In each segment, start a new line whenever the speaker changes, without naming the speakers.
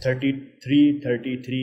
33, 33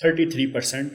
33%,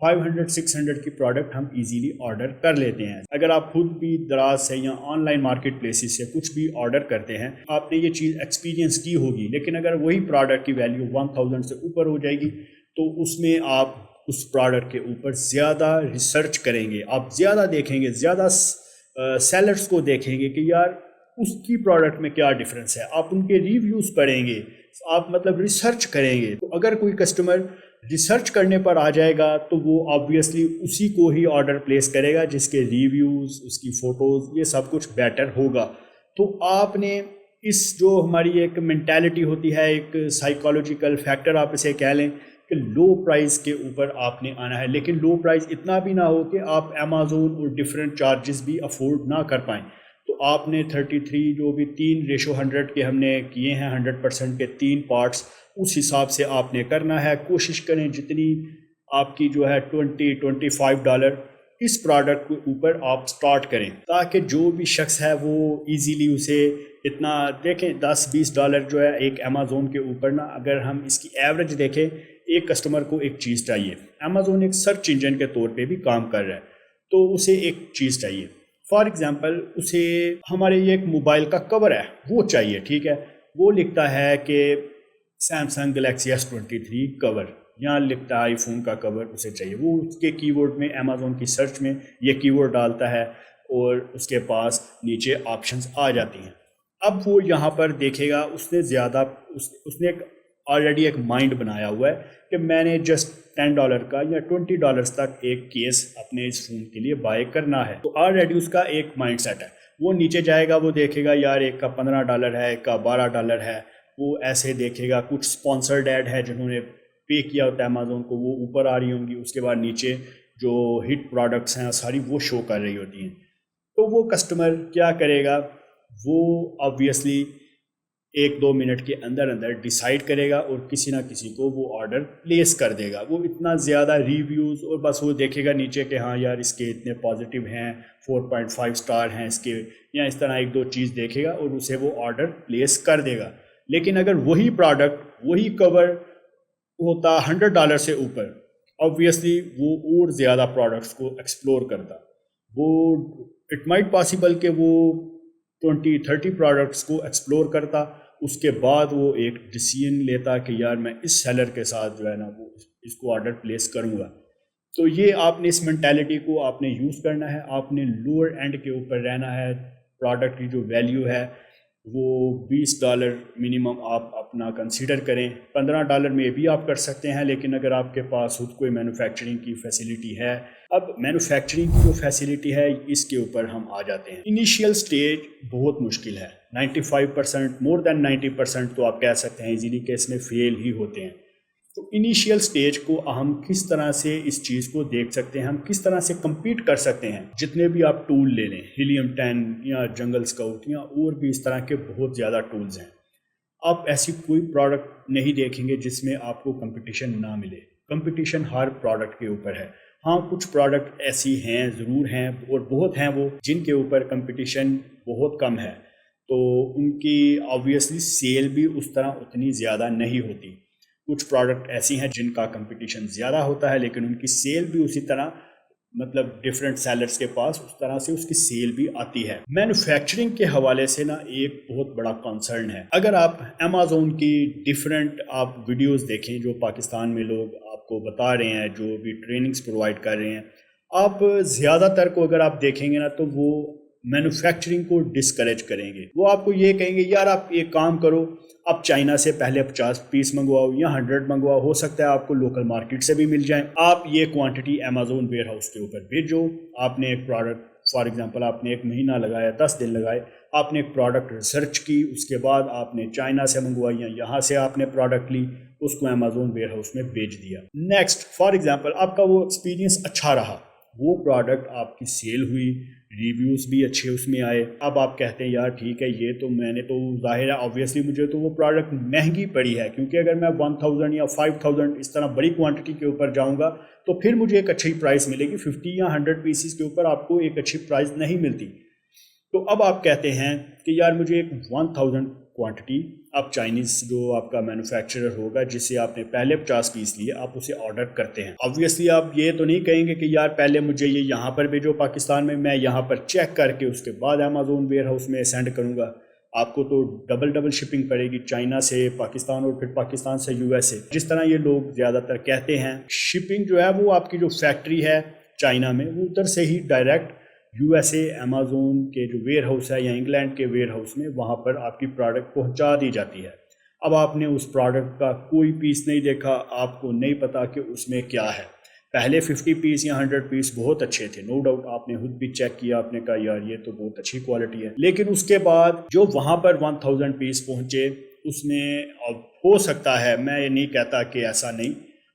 500-600 کی پروڈکٹ ہم easily order کر لیتے ہیں. اگر آپ خود بھی دراز سے یا آن لائن مارکیٹ پلیسز سے کچھ بھی آرڈر کرتے ہیں آپ نے یہ چیز ایکسپیرینس کی ہوگی, لیکن اگر وہی پروڈکٹ کی ویلیو 1000 سے اوپر ہو جائے گی تو اس میں آپ اس پروڈکٹ کے اوپر زیادہ ریسرچ کریں گے, آپ زیادہ دیکھیں گے, زیادہ سیلرز کو دیکھیں گے کہ یار اس کی پروڈکٹ میں کیا ڈفرینس ہے, آپ ان کے ریویوز پڑھیں گے, آپ مطلب ریسرچ کریں گے. تو اگر کوئی کسٹمر ریسرچ کرنے پر آ جائے گا تو وہ آبویسلی اسی کو ہی آرڈر پلیس کرے گا جس کے ریویوز, اس کی فوٹوز, یہ سب کچھ بیٹر ہوگا. تو آپ نے اس جو ہماری ایک مینٹیلٹی ہوتی ہے, ایک سائیکالوجیکل فیکٹر آپ اسے کہہ لیں کہ لو پرائز کے اوپر آپ نے آنا ہے, لیکن لو پرائز اتنا بھی نہ ہو کہ آپ امیزون اور ڈفرینٹ چارجز بھی افورڈ نہ کر پائیں. تو آپ نے 33 جو بھی 3:100 کے ہم نے کیے ہیں 100% کے 3 پارٹس, اس حساب سے آپ نے کرنا ہے. کوشش کریں جتنی آپ کی جو ہے $20-25 اس پروڈکٹ کے اوپر آپ سٹارٹ کریں, تاکہ جو بھی شخص ہے وہ ایزیلی اسے اتنا دیکھیں. $10-20 جو ہے ایک امیزون کے اوپر نا, اگر ہم اس کی ایوریج دیکھیں, ایک کسٹمر کو ایک چیز چاہیے, امیزون ایک سرچ انجن کے طور پہ بھی کام کر رہا ہے, تو اسے ایک چیز چاہیے. فار ایگزامپل اسے ہمارے یہ ایک موبائل کا کور ہے وہ چاہیے, ٹھیک ہے, وہ لکھتا ہے کہ سیمسنگ گلیکسی S23 کور, یہاں لکھتا ہے آئی فون کا کور اسے چاہیے. وہ اس کے کی ورڈ میں امیزون کی سرچ میں یہ کی ورڈ ڈالتا ہے اور اس کے پاس نیچے آپشنز آ جاتی ہیں. اب وہ یہاں پر دیکھے گا, اس نے زیادہ اس نے ایک آلریڈی ایک مائنڈ بنایا ہوا ہے کہ میں نے جسٹ $10 کا یا $20 تک ایک کیس اپنے اس فون کے لیے بائی کرنا ہے. تو آلریڈی اس کا ایک مائنڈ سیٹ ہے. وہ نیچے جائے گا, وہ دیکھے گا یار ایک کا $15 ہے, ایک کا $12 ہے, وہ ایسے دیکھے گا. کچھ اسپانسرڈ ایڈ ہے جنہوں نے پے کیا ہوتا ہے امیزون کو, وہ اوپر آ رہی ہوں گی. اس کے بعد نیچے جو ہٹ پروڈکٹس ہیں ساری وہ شو کر رہی ہوتی ہیں. تو وہ کسٹمر کیا کرے گا, وہ آبویسلی 1-2 منٹ کے اندر ڈیسائیڈ کرے گا اور کسی نہ کسی کو وہ آرڈر پلیس کر دے گا. وہ اتنا زیادہ ریویوز اور بس وہ دیکھے گا نیچے کہ ہاں یار اس کے اتنے پازیٹیو ہیں, 4.5 اسٹار ہیں اس کے, یا اس طرح 1-2 چیز دیکھے گا اور اسے وہ آرڈر پلیس کر دے گا. لیکن اگر وہی پروڈکٹ, وہی کور ہوتا $100 سے اوپر, آبویسلی وہ اور زیادہ پروڈکٹس کو ایکسپلور کرتا. وہ اٹ مائٹ پاسبل کہ وہ 20-30 پروڈکٹس کو ایکسپلور کرتا, اس کے بعد وہ ایک ڈیسیژن لیتا کہ یار میں اس سیلر کے ساتھ جو ہے نا وہ اس کو آرڈر پلیس کروں گا. تو یہ آپ نے اس مینٹیلٹی کو آپ نے یوز کرنا ہے. آپ نے لوور اینڈ کے اوپر رہنا ہے. پروڈکٹ کی جو ویلیو ہے وہ $20 منیمم آپ اپنا کنسیڈر کریں. $15 میں بھی آپ کر سکتے ہیں, لیکن اگر آپ کے پاس خود کوئی مینوفیکچرنگ کی فیسلٹی ہے. اب مینوفیکچرنگ کی جو فیسلٹی ہے اس کے اوپر ہم آ جاتے ہیں. انیشیل سٹیج بہت مشکل ہے. 95% مور دین 90% تو آپ کہہ سکتے ہیں ایزیلی کہ اس میں فیل ہی ہوتے ہیں. تو انیشیل سٹیج کو ہم کس طرح سے اس چیز کو دیکھ سکتے ہیں, ہم کس طرح سے کمپیٹ کر سکتے ہیں. جتنے بھی آپ ٹول لے لیں, ہیلیم 10 یا جنگل اسکاؤٹ یا اور بھی اس طرح کے بہت زیادہ ٹولز ہیں, آپ ایسی کوئی پروڈکٹ نہیں دیکھیں گے جس میں آپ کو کمپٹیشن نہ ملے. کمپٹیشن ہر پروڈکٹ کے اوپر ہے. ہاں کچھ پروڈکٹ ایسی ہیں, ضرور ہیں, اور بہت ہیں وہ جن کے اوپر کمپٹیشن بہت کم ہے, تو ان کی آبویسلی سیل بھی اس طرح اتنی زیادہ نہیں ہوتی. کچھ پروڈکٹ ایسی ہیں جن کا کمپٹیشن زیادہ ہوتا ہے لیکن ان کی سیل بھی اسی طرح, مطلب ڈفرینٹ سیلرز کے پاس اس طرح سے اس کی سیل بھی آتی ہے. مینوفیکچرنگ کے حوالے سے نا ایک بہت بڑا کنسرن ہے. اگر آپ امیزون کی ڈفرینٹ آپ ویڈیوز دیکھیں جو پاکستان میں لوگ آپ کو بتا رہے ہیں, جو بھی ٹریننگز پرووائڈ کر رہے ہیں, آپ زیادہ تر کو اگر آپ دیکھیں گے نا تو وہ مینوفیکچرنگ کو ڈسکریج کریں گے. وہ آپ کو یہ کہیں گے یار آپ ایک کام کرو, آپ چائنا سے پہلے 50 پیس منگواؤ یا 100 منگواؤ, ہو سکتا ہے آپ کو لوکل مارکیٹ سے بھی مل جائیں. آپ یہ کوانٹٹی امیزون ویئر ہاؤس کے اوپر بھیجو. آپ نے ایک پروڈکٹ فار ایگزامپل آپ نے 1 مہینہ لگایا, 10 دن لگائے, آپ نے ایک پروڈکٹ ریسرچ کی, اس کے بعد آپ نے چائنا سے منگوائی یا یہاں سے آپ نے پروڈکٹ لی, اس کو امیزون ویئر ہاؤس میں بھیج دیا. نیکسٹ فار ایگزامپل آپ کا وہ ایکسپیرینس اچھا رہا, وہ پروڈکٹ آپ کی سیل ہوئی, ریویوز بھی اچھے اس میں آئے. اب آپ کہتے ہیں یار ٹھیک ہے یہ تو میں نے تو ظاہر ہے آبویسلی مجھے تو وہ پروڈکٹ مہنگی پڑی ہے, کیونکہ اگر میں 1000 یا 5000 اس طرح بڑی کوانٹٹی کے اوپر جاؤں گا تو پھر مجھے ایک اچھی پرائس ملے گی. 50 یا 100 پیسز کے اوپر آپ کو ایک اچھی پرائس نہیں ملتی. تو اب آپ کہتے ہیں کہ یار مجھے ایک 1000 کوانٹٹی آپ چائنیز جو آپ کا مینوفیکچرر ہوگا جس سے آپ نے پہلے 50 پیس لیے آپ اسے آرڈر کرتے ہیں. آبویسلی آپ یہ تو نہیں کہیں گے کہ یار پہلے مجھے یہ یہاں پر بھیجو پاکستان میں یہاں پر چیک کر کے اس کے بعد امیزون ویئر ہاؤس میں سینڈ کروں گا. آپ کو تو ڈبل شپنگ پڑے گی چائنا سے پاکستان اور پھر پاکستان سے یو ایس اے. جس طرح یہ لوگ زیادہ تر کہتے ہیں شپنگ جو ہے وہ آپ کی جو فیکٹری ہے چائنا میں وہ ادھر سے ہی direct U S A Amazon کے جو ویئر ہاؤس ہے یا انگلینڈ کے ویئر ہاؤس میں وہاں پر آپ کی پروڈکٹ پہنچا دی جاتی ہے. اب آپ نے اس پروڈکٹ کا کوئی پیس نہیں دیکھا, آپ کو نہیں پتا کہ اس میں کیا ہے. پہلے 50 پیس یا 100 پیس بہت اچھے تھے, نو ڈاؤٹ آپ نے خود بھی چیک کیا, آپ نے کہا یار یہ تو بہت اچھی کوالٹی ہے. لیکن اس کے بعد جو وہاں پر 1000 پیس پہنچے اس میں اب ہو سکتا ہے, میں یہ نہیں کہتا کہ ایسا نہیں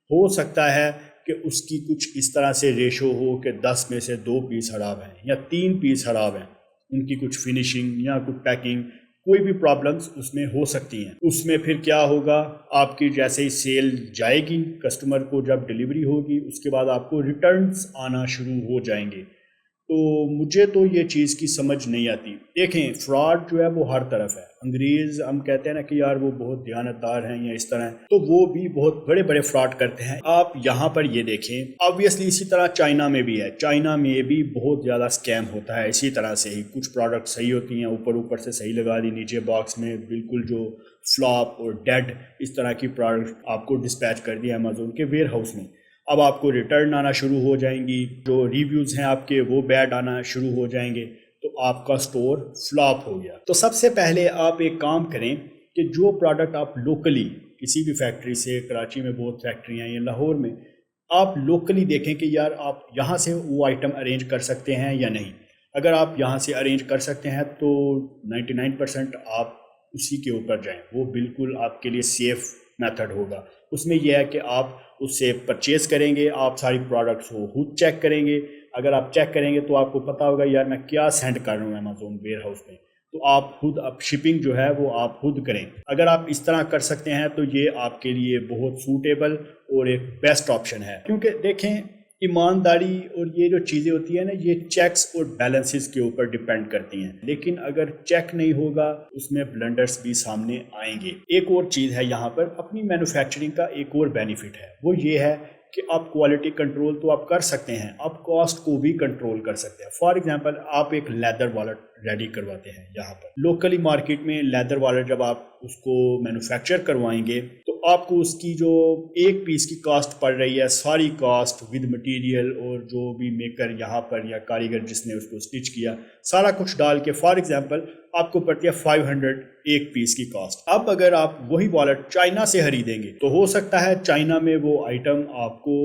ہو سکتا ہے کہ اس کی کچھ اس طرح سے ریشو ہو کہ 10 میں سے 2 پیس خراب ہیں یا 3 پیس خراب ہیں, ان کی کچھ فنیشنگ یا کچھ پیکنگ کوئی بھی پرابلمس اس میں ہو سکتی ہیں. اس میں پھر کیا ہوگا, آپ کی جیسے ہی سیل جائے گی کسٹمر کو جب ڈلیوری ہوگی اس کے بعد آپ کو ریٹرنز آنا شروع ہو جائیں گے. تو مجھے تو یہ چیز کی سمجھ نہیں آتی. دیکھیں فراڈ جو ہے وہ ہر طرف ہے. انگریز ہم کہتے ہیں نا کہ یار وہ بہت دیانتدار ہیں یا اس طرح ہیں, تو وہ بھی بہت بڑے بڑے فراڈ کرتے ہیں. آپ یہاں پر یہ دیکھیں آبویسلی اسی طرح چائنا میں بھی ہے, چائنا میں بھی بہت زیادہ اسکیم ہوتا ہے. اسی طرح سے ہی کچھ پروڈکٹ صحیح ہوتی ہیں, اوپر سے صحیح لگا دی, نیچے باکس میں بالکل جو فلاپ اور ڈیڈ اس طرح کی پروڈکٹ آپ کو ڈسپیچ کر دیا امیزون کے ویئر ہاؤس میں. اب آپ کو ریٹرن آنا شروع ہو جائیں گی, جو ریویوز ہیں آپ کے وہ بیڈ آنا شروع ہو جائیں گے, تو آپ کا سٹور فلاپ ہو گیا. تو سب سے پہلے آپ ایک کام کریں کہ جو پروڈکٹ آپ لوکلی کسی بھی فیکٹری سے, کراچی میں بہت فیکٹریاں ہیں یا لاہور میں, آپ لوکلی دیکھیں کہ یار آپ یہاں سے وہ آئٹم ارینج کر سکتے ہیں یا نہیں. اگر آپ یہاں سے ارینج کر سکتے ہیں تو 99% آپ اسی کے اوپر جائیں, وہ بالکل آپ کے لیے سیف میتھڈ ہوگا. اس میں یہ ہے کہ آپ اس سے پرچیز کریں گے, آپ ساری پروڈکٹس کو خود چیک کریں گے. اگر آپ چیک کریں گے تو آپ کو پتہ ہوگا یار میں کیا سینڈ کر رہا ہوں امیزون ویئر ہاؤس میں, تو آپ خود اب شپنگ جو ہے وہ آپ خود کریں. اگر آپ اس طرح کر سکتے ہیں تو یہ آپ کے لیے بہت سوٹیبل اور ایک بیسٹ آپشن ہے. کیونکہ دیکھیں ایمانداری اور یہ جو چیزیں ہوتی ہیں نا یہ چیکس اور بیلنسز کے اوپر ڈیپینڈ کرتی ہیں, لیکن اگر چیک نہیں ہوگا اس میں بلنڈرز بھی سامنے آئیں گے. ایک اور چیز ہے یہاں پر, اپنی مینوفیکچرنگ کا ایک اور بینیفٹ ہے, وہ یہ ہے کہ آپ کوالٹی کنٹرول تو آپ کر سکتے ہیں, آپ کاسٹ کو بھی کنٹرول کر سکتے ہیں. فار ایگزامپل آپ ایک لیدر والٹ ریڈی کرواتے ہیں یہاں پر لوکلی مارکیٹ میں. لیدر والٹ جب آپ اس کو مینوفیکچر کروائیں گے تو آپ کو اس کی جو ایک پیس کی کاسٹ پڑ رہی ہے, ساری کاسٹ ود مٹیریل اور جو بھی میکر یہاں پر یا کاریگر جس نے اس کو سٹچ کیا سارا کچھ ڈال کے فار ایگزامپل آپ کو پڑتی ہے 500 ایک پیس کی کاسٹ. اب اگر آپ وہی والٹ چائنا سے خریدیں گے تو ہو سکتا ہے چائنا میں وہ آئٹم آپ کو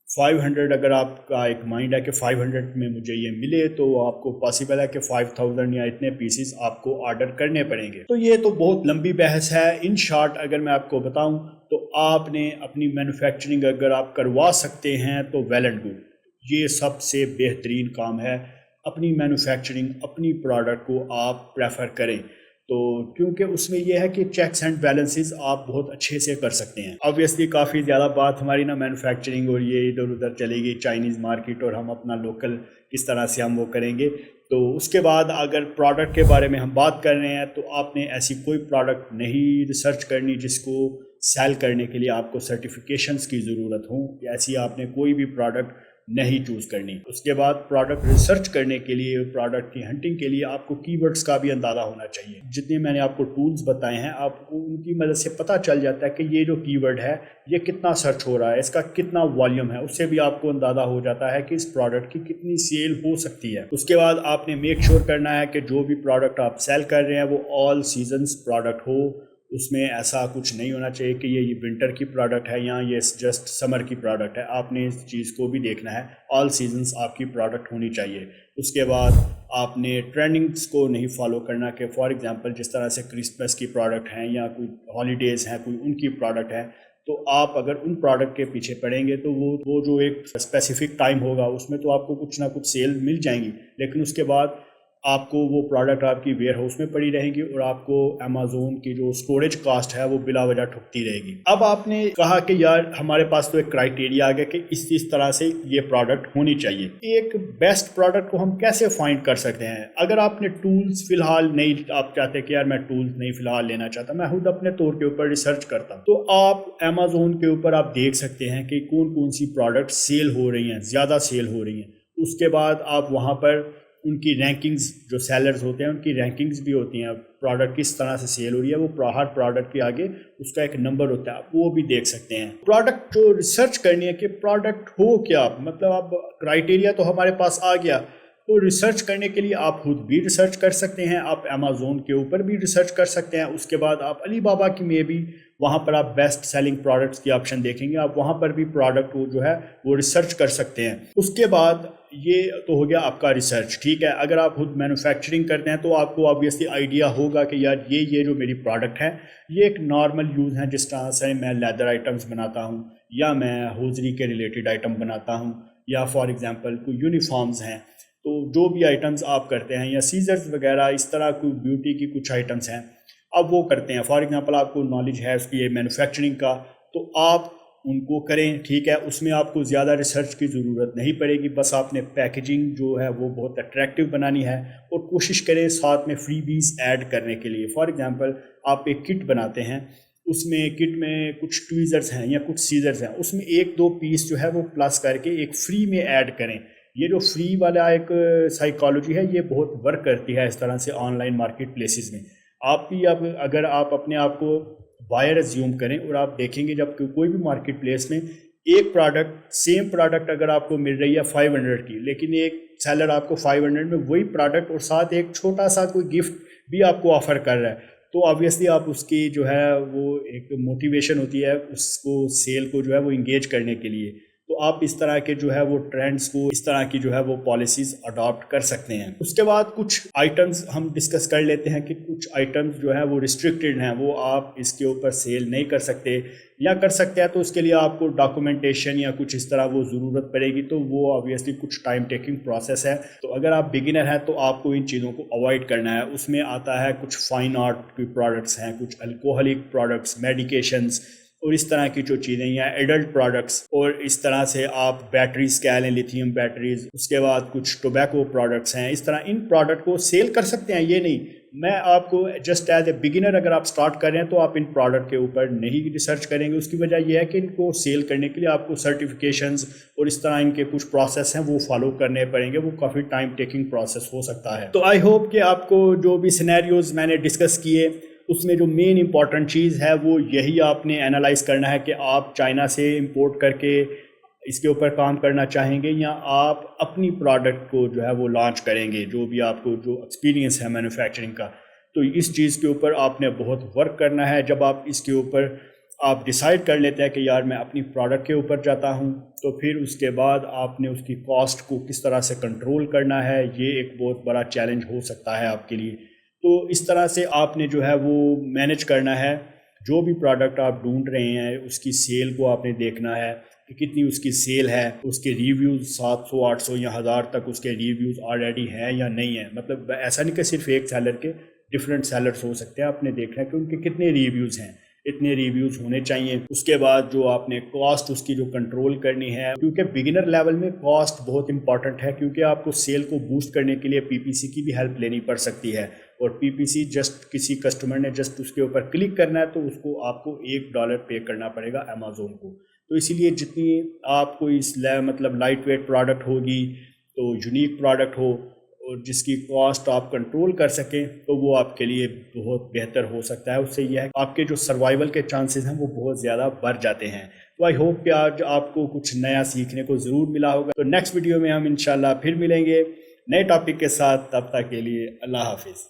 500, اگر آپ کا ایک مائنڈ ہے کہ 500 میں مجھے یہ ملے تو آپ کو پاسبل ہے کہ 5000 یا اتنے پیسز آپ کو آرڈر کرنے پڑیں گے. تو یہ تو بہت لمبی بحث ہے. ان شارٹ اگر میں آپ کو بتاؤں تو آپ نے اپنی مینوفیکچرنگ اگر آپ کروا سکتے ہیں تو ویل اینڈ گڈ, یہ سب سے بہترین کام ہے. اپنی مینوفیکچرنگ اپنی پروڈکٹ کو آپ پریفر کریں, تو کیونکہ اس میں یہ ہے کہ چیکس اینڈ بیلنسز آپ بہت اچھے سے کر سکتے ہیں. آبویسلی کافی زیادہ بات ہماری نا مینوفیکچرنگ اور یہ ادھر ادھر چلے گی چائنیز مارکیٹ, اور ہم اپنا لوکل کس طرح سے ہم وہ کریں گے. تو اس کے بعد اگر پروڈکٹ کے بارے میں ہم بات کر رہے ہیں تو آپ نے ایسی کوئی پروڈکٹ نہیں ریسرچ کرنی جس کو سیل کرنے کے لیے آپ کو سرٹیفیکیشنز کی ضرورت ہوں, ایسی آپ نے کوئی بھی پروڈکٹ نہیں چوز کرنی. اس کے بعد پروڈکٹ ریسرچ کرنے کے لیے, پروڈکٹ کی ہنٹنگ کے لیے آپ کو کی ورڈز کا بھی اندازہ ہونا چاہیے. جتنے میں نے آپ کو ٹولز بتائے ہیں آپ کو ان کی مدد سے پتہ چل جاتا ہے کہ یہ جو کی ورڈ ہے یہ کتنا سرچ ہو رہا ہے, اس کا کتنا والیوم ہے, اس سے بھی آپ کو اندازہ ہو جاتا ہے کہ اس پروڈکٹ کی کتنی سیل ہو سکتی ہے. اس کے بعد آپ نے میک شور کرنا ہے کہ جو بھی پروڈکٹ آپ سیل کر رہے ہیں وہ آل سیزنز پروڈکٹ ہو. اس میں ایسا کچھ نہیں ہونا چاہیے کہ یہ ونٹر کی پروڈکٹ ہے یا یہ جسٹ سمر کی پروڈکٹ ہے. آپ نے اس چیز کو بھی دیکھنا ہے, آل سیزنز آپ کی پروڈکٹ ہونی چاہیے. اس کے بعد آپ نے ٹرینڈنگز کو نہیں فالو کرنا کہ فار ایگزامپل جس طرح سے کرسمس کی پروڈکٹ ہیں یا کوئی ہالیڈیز ہیں کوئی ان کی پروڈکٹ ہے, تو آپ اگر ان پروڈکٹ کے پیچھے پڑیں گے تو وہ جو ایک اسپیسیفک ٹائم ہوگا اس میں تو آپ کو کچھ نہ کچھ سیل مل جائیں گی, لیکن اس کے بعد آپ کو وہ پروڈکٹ آپ کی ویئر ہاؤس میں پڑی رہیں گی اور آپ کو امیزون کی جو اسٹوریج کاسٹ ہے وہ بلا وجہ ٹھکتی رہے گی۔ اب آپ نے کہا کہ یار ہمارے پاس تو ایک کرائٹیریا آ گیا کہ اس طرح سے یہ پروڈکٹ ہونی چاہیے۔ ایک بیسٹ پروڈکٹ کو ہم کیسے فائنڈ کر سکتے ہیں؟ اگر آپ نے ٹولز فی الحال نہیں، آپ چاہتے کہ یار میں ٹولز نہیں فی الحال لینا چاہتا، میں خود اپنے طور کے اوپر ریسرچ کرتا ہوں، تو آپ امیزون کے اوپر آپ دیکھ سکتے ہیں کہ کون سی پروڈکٹ سیل ہو رہی ہیں، زیادہ سیل ہو رہی ہیں۔ اس کے بعد آپ وہاں پر ان کی رینکنگز، جو سیلرز ہوتے ہیں ان کی رینکنگز بھی ہوتی ہیں، پروڈکٹ کس طرح سے سیل ہو رہی ہے، وہ ہر پروڈکٹ کے آگے اس کا ایک نمبر ہوتا ہے، آپ وہ بھی دیکھ سکتے ہیں۔ پروڈکٹ جو ریسرچ کرنی ہے کہ پروڈکٹ ہو کیا، مطلب اب کرائٹیریا تو ہمارے پاس آ گیا، تو ریسرچ کرنے کے لیے آپ خود بھی ریسرچ کر سکتے ہیں، آپ امیزون کے اوپر بھی ریسرچ کر سکتے ہیں، اس کے بعد آپ علی بابا کی میں بھی وہاں پر آپ بیسٹ سیلنگ پروڈکٹس کی آپشن دیکھیں گے، آپ وہاں پر بھی پروڈکٹ جو ہے وہ ریسرچ کر سکتے ہیں۔ اس کے بعد یہ تو ہو گیا آپ کا ریسرچ، ٹھیک ہے۔ اگر آپ خود مینوفیکچرنگ کرتے ہیں تو آپ کو آبویسلی آئیڈیا ہوگا کہ یار یہ جو میری پروڈکٹ ہے یہ ایک نارمل یوز ہے، جس طرح سے میں لیدر آئٹمس بناتا ہوں یا میں ہوزری کے ریلیٹڈ آئٹم بناتا ہوں یا فار ایگزامپل کوئی یونیفارمز ہیں، تو جو بھی آئٹمز آپ کرتے ہیں یا سیزرز وغیرہ اس طرح کوئی بیوٹی کی کچھ آئٹمز ہیں اب وہ کرتے ہیں، فار ایگزامپل آپ کو نالج ہے اس کی مینوفیکچرنگ کا، تو آپ ان کو کریں، ٹھیک ہے۔ اس میں آپ کو زیادہ ریسرچ کی ضرورت نہیں پڑے گی، بس آپ نے پیکیجنگ جو ہے وہ بہت اٹریکٹیو بنانی ہے اور کوشش کریں ساتھ میں فری بیز ایڈ کرنے کے لیے۔ فار ایگزامپل آپ ایک کٹ بناتے ہیں، اس میں کٹ میں کچھ ٹویزرز ہیں یا کچھ سیزرز ہیں، اس میں 1-2 پیس جو ہے وہ پلس کر کے ایک فری میں ایڈ کریں۔ یہ جو فری والا ایک سائیکالوجی ہے یہ بہت ورک کرتی ہے اس طرح سے آن لائن مارکیٹ پلیسز میں۔ آپ بھی اب اگر آپ اپنے آپ کو بائر ایزیوم کریں اور آپ دیکھیں گے جب کوئی بھی مارکیٹ پلیس میں ایک پروڈکٹ، سیم پروڈکٹ اگر آپ کو مل رہی ہے 500 کی، لیکن ایک سیلر آپ کو 500 میں وہی پروڈکٹ اور ساتھ ایک چھوٹا سا کوئی گفٹ بھی آپ کو آفر کر رہا ہے، تو آبویسلی آپ اس کی جو ہے وہ ایک موٹیویشن ہوتی ہے اس کو سیل کو جو ہے وہ انگیج کرنے کے لیے، تو آپ اس طرح کے جو ہے وہ ٹرینڈز کو، اس طرح کی جو ہے وہ پالیسیز اڈاپٹ کر سکتے ہیں۔ اس کے بعد کچھ آئٹمز ہم ڈسکس کر لیتے ہیں کہ کچھ آئٹمز جو ہے وہ ریسٹرکٹڈ ہیں، وہ آپ اس کے اوپر سیل نہیں کر سکتے، یا کر سکتے ہیں تو اس کے لیے آپ کو ڈاکومنٹیشن یا کچھ اس طرح وہ ضرورت پڑے گی، تو وہ آبویسلی کچھ ٹائم ٹیکنگ پروسیس ہے، تو اگر آپ بگنر ہیں تو آپ کو ان چیزوں کو اوائڈ کرنا ہے۔ اس میں آتا ہے کچھ فائن آرٹ کی پروڈکٹس ہیں، کچھ الکوہلک پروڈکٹس، میڈیکیشنز اور اس طرح کی جو چیزیں، یا ایڈلٹ پروڈکٹس، اور اس طرح سے آپ بیٹریز کہہ لیں، لیتھیم بیٹریز، اس کے بعد کچھ ٹوبیکو پروڈکٹس ہیں، اس طرح ان پروڈکٹ کو سیل کر سکتے ہیں۔ یہ نہیں، میں آپ کو جسٹ ایز اے بگنر اگر آپ سٹارٹ کر رہے ہیں تو آپ ان پروڈکٹ کے اوپر نہیں ریسرچ کریں گے، اس کی وجہ یہ ہے کہ ان کو سیل کرنے کے لیے آپ کو سرٹیفکیشنز اور اس طرح ان کے کچھ پروسیس ہیں وہ فالو کرنے پڑیں گے، وہ کافی ٹائم ٹیکنگ پروسیس ہو سکتا ہے۔ تو آئی ہوپ کہ آپ کو جو بھی سینیریوز میں نے ڈسکس کیے اس میں جو مین امپورٹنٹ چیز ہے وہ یہی آپ نے انالائز کرنا ہے کہ آپ چائنا سے امپورٹ کر کے اس کے اوپر کام کرنا چاہیں گے یا آپ اپنی پروڈکٹ کو جو ہے وہ لانچ کریں گے، جو بھی آپ کو جو ایکسپیرینس ہے مینوفیکچرنگ کا، تو اس چیز کے اوپر آپ نے بہت ورک کرنا ہے۔ جب آپ اس کے اوپر آپ ڈیسائیڈ کر لیتے ہیں کہ یار میں اپنی پروڈکٹ کے اوپر جاتا ہوں، تو پھر اس کے بعد آپ نے اس کی کاسٹ کو کس طرح سے کنٹرول کرنا ہے، یہ ایک بہت بڑا چیلنج ہو سکتا ہے آپ کے لیے۔ تو اس طرح سے آپ نے جو ہے وہ مینج کرنا ہے، جو بھی پروڈکٹ آپ ڈھونڈ رہے ہیں اس کی سیل کو آپ نے دیکھنا ہے کہ کتنی اس کی سیل ہے، اس کے ریویوز 700 800 یا 1000 تک اس کے ریویوز آلریڈی ہیں یا نہیں ہیں۔ مطلب ایسا نہیں کہ صرف ایک سیلر کے ڈفرینٹ سیلرز ہو سکتے ہیں، آپ نے دیکھنا ہے کہ ان کے کتنے ریویوز ہیں، اتنے ریویوز ہونے چاہیے۔ اس کے بعد جو آپ نے کاسٹ اس کی جو کنٹرول کرنی ہے، کیونکہ بگنر لیول میں کاسٹ بہت امپورٹنٹ ہے، کیونکہ آپ کو سیل کو بوسٹ کرنے کے لیے پی پی سی کی بھی ہیلپ لینی پڑ سکتی ہے، اور پی پی سی جسٹ کسی کسٹمر نے جسٹ اس کے اوپر کلک کرنا ہے تو اس کو آپ کو $1 پے کرنا پڑے گا امیزون کو۔ تو اسی لیے جتنی آپ کو اس مطلب لائٹ ویٹ پروڈکٹ ہوگی، تو یونیک پروڈکٹ ہو اور جس کی کاسٹ آپ کنٹرول کر سکیں، تو وہ آپ کے لیے بہت بہتر ہو سکتا ہے۔ اس سے یہ ہے کہ آپ کے جو سروائیول کے چانسز ہیں وہ بہت زیادہ بڑھ جاتے ہیں۔ تو آئی ہوپ کہ آج آپ کو کچھ نیا سیکھنے کو ضرور ملا ہوگا۔ تو نیکسٹ ویڈیو میں ہم انشاءاللہ پھر ملیں گے نئے ٹاپک کے ساتھ، تب تک کے لیے اللہ حافظ۔